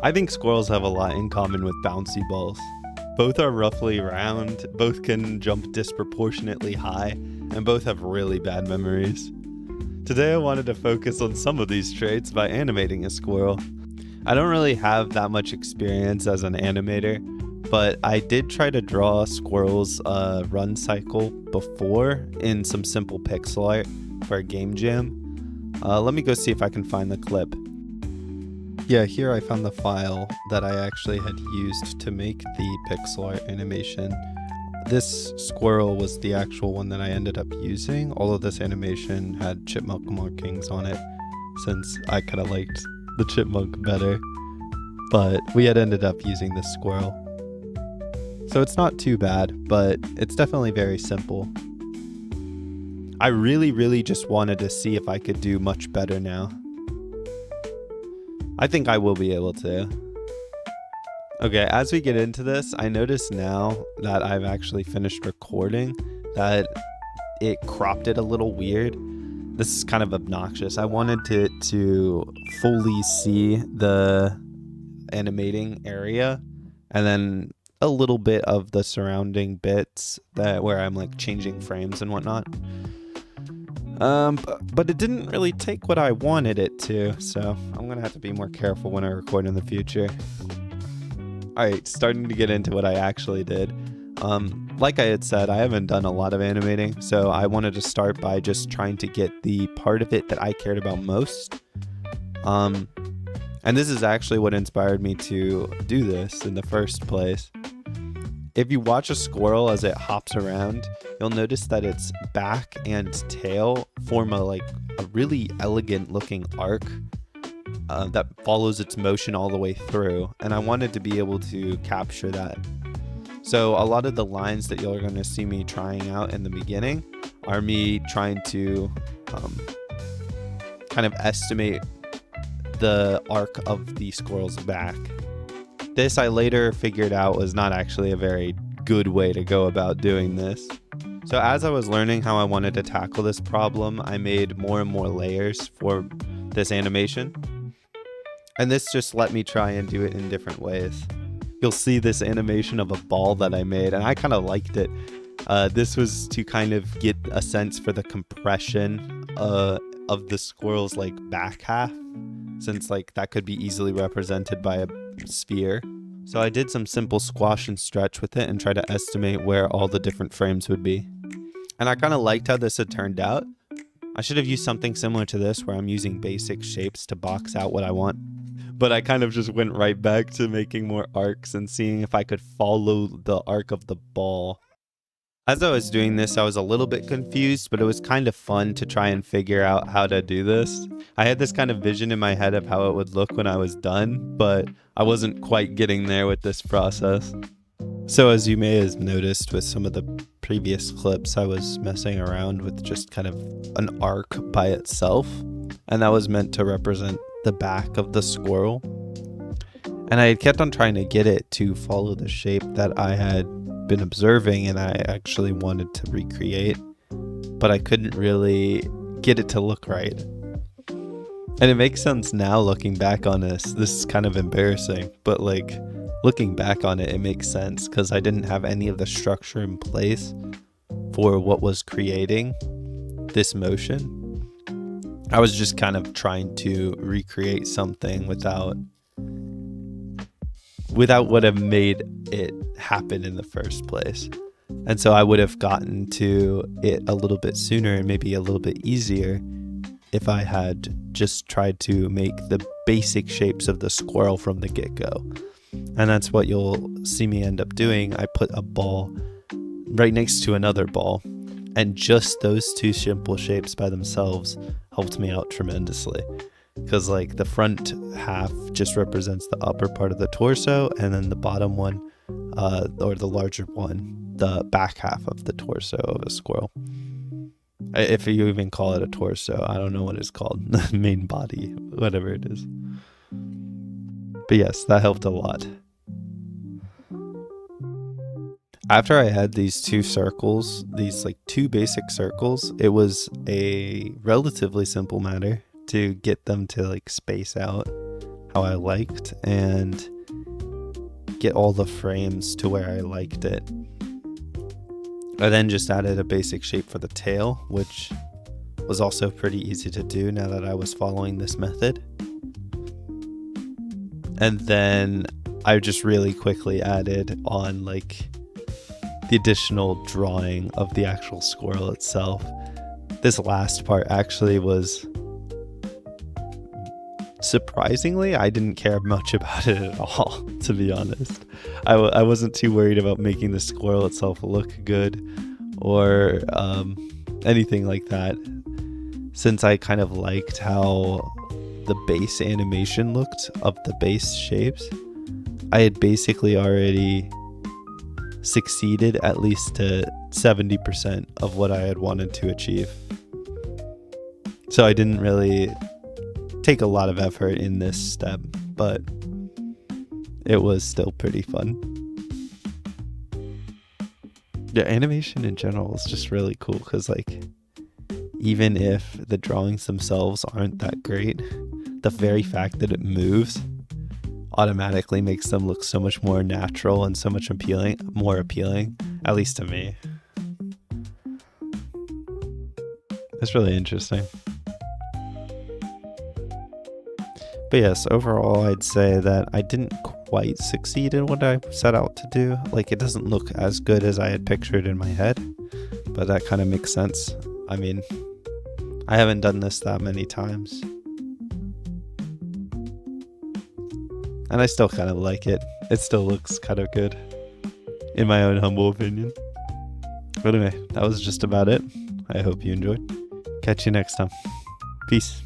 I think squirrels have a lot in common with bouncy balls. Both are roughly round, both can jump disproportionately high, and both have really bad memories. Today I wanted to focus on some of these traits by animating a squirrel. I don't really have that much experience as an animator, but I did try to draw squirrels' run cycle before in some simple pixel art for a game jam. Let me go see if I can find the clip. Yeah, here I found the file that I actually had used to make the pixel art animation. This squirrel was the actual one that I ended up using, although this animation had chipmunk markings on it since I kind of liked the chipmunk better. But we had ended up using this squirrel. So it's not too bad, but it's definitely very simple. I really just wanted to see if I could do much better now. I think I will be able to. Okay, as we get into this, I notice now that I've actually finished recording that it cropped it a little weird. This is kind of obnoxious. I wanted to fully see the animating area and then a little bit of the surrounding bits where I'm like changing frames and whatnot. But it didn't really take what I wanted it to, so I'm gonna have to be more careful when I record in the future. Alright, starting to get into what I actually did. Like I had said, I haven't done a lot of animating, so I wanted to start by just trying to get the part of it that I cared about most. And this is actually what inspired me to do this in the first place. If you watch a squirrel as it hops around, you'll notice that its back and tail form a really elegant looking arc that follows its motion all the way through, and I wanted to be able to capture that. So a lot of the lines that you're going to see me trying out in the beginning are me trying to kind of estimate the arc of the squirrel's back. This I later figured out was not actually a very good way to go about doing this. So as I was learning how I wanted to tackle this problem, I made more and more layers for this animation. And this just let me try and do it in different ways. You'll see this animation of a ball that I made, and I kind of liked it. This was to kind of get a sense for the compression of the squirrel's back half, since that could be easily represented by a sphere. So I did some simple squash and stretch with it and try to estimate where all the different frames would be. And I kind of liked how this had turned out. I should have used something similar to this where I'm using basic shapes to box out what I want. But I kind of just went right back to making more arcs and seeing if I could follow the arc of the ball. As I was doing this, I was a little bit confused, but it was kind of fun to try and figure out how to do this. I had this kind of vision in my head of how it would look when I was done, but I wasn't quite getting there with this process. So as you may have noticed with some of the previous clips, I was messing around with just kind of an arc by itself, and that was meant to represent the back of the squirrel. And I kept on trying to get it to follow the shape that I had been observing and I actually wanted to recreate, but I couldn't really get it to look right. And it makes sense now looking back on this. This is kind of embarrassing, but looking back on it, it makes sense because I didn't have any of the structure in place for what was creating this motion. I was just kind of trying to recreate something without would have made it happen in the first place. And so I would have gotten to it a little bit sooner and maybe a little bit easier if I had just tried to make the basic shapes of the squirrel from the get-go. And that's what you'll see me end up doing. I put a ball right next to another ball, and just those two simple shapes by themselves helped me out tremendously. Because the front half just represents the upper part of the torso, and then the bottom one, or the larger one, the back half of the torso of a squirrel. If you even call it a torso, I don't know what it's called. The main body, whatever it is. But yes, that helped a lot. After I had these two circles, these two basic circles, it was a relatively simple matter to get them to space out how I liked and get all the frames to where I liked it. I then just added a basic shape for the tail, which was also pretty easy to do now that I was following this method. And then I just really quickly added on like the additional drawing of the actual squirrel itself. This last part actually was, surprisingly, I didn't care much about it at all, to be honest. I wasn't too worried about making the squirrel itself look good or anything like that, since I kind of liked how the base animation looked of the base shapes. I had basically already succeeded at least to 70% of what I had wanted to achieve. So I didn't really take a lot of effort in this step, but it was still pretty fun. Yeah, animation in general is just really cool because, like, even if the drawings themselves aren't that great, the very fact that it moves automatically makes them look so much more natural and so much more appealing, at least to me. It's really interesting. But yes, overall, I'd say that I didn't quite succeed in what I set out to do. Like, it doesn't look as good as I had pictured in my head, but that kind of makes sense. I mean, I haven't done this that many times, and I still kind of like it. It still looks kind of good, in my own humble opinion. But anyway, that was just about it. I hope you enjoyed. Catch you next time. Peace.